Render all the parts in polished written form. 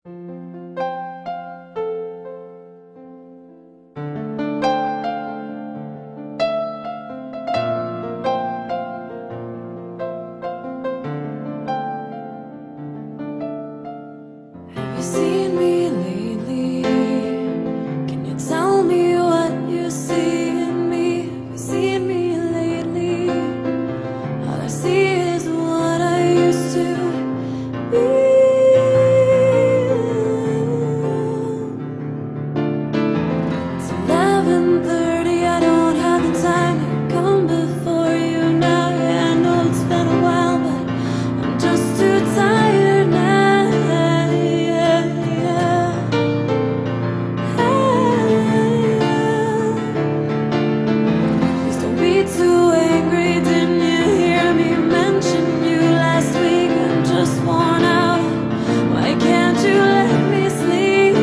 Have you seen me lately? Can you tell me what you see in me? Have you seen me lately? All I see is what I used to be. It's 11:30, I don't have the time to come before you now. Yeah, I know it's been a while, but I'm just too tired now. Too angry, didn't you hear me mention you last week? I'm just worn out. Why can't you let me sleep?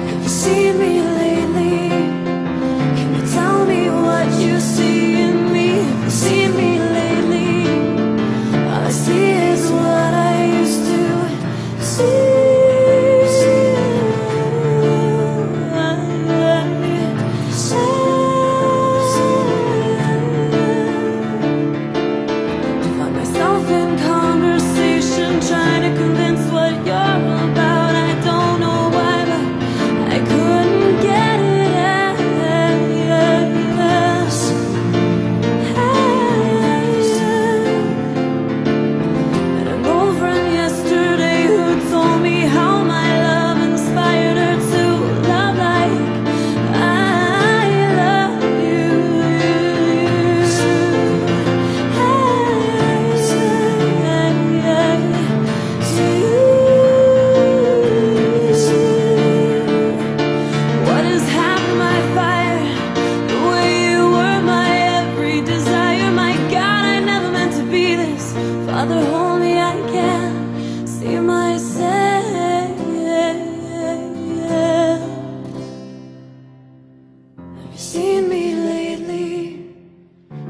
Have you seen me lately? Can you tell me what you see in me? Have you seen me lately? All I see is what I used to see. Find myself in conversation, trying to convince what you're about. I don't know why, but I couldn't get it out. Father, hold me, I can't see myself. Have you seen me lately?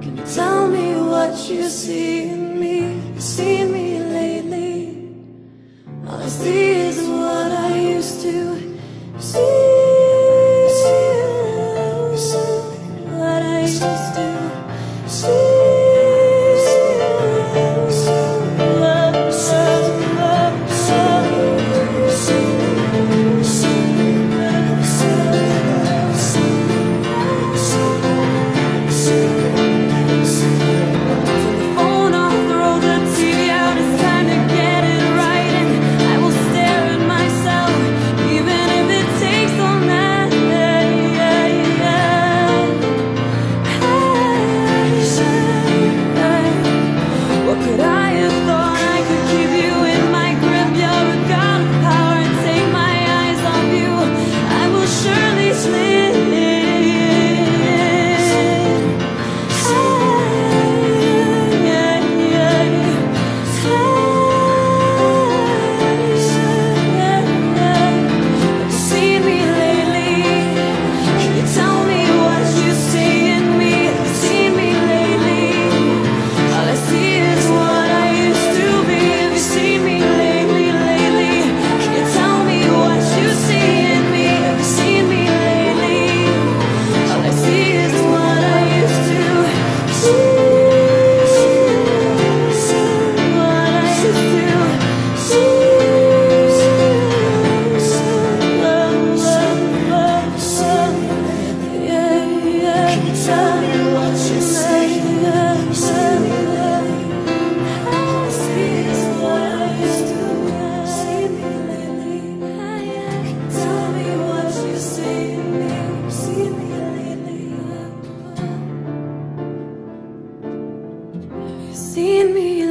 Can you tell me what you see in me? Have you seen me lately? All I see is what I used to see. What I used to see. Seen me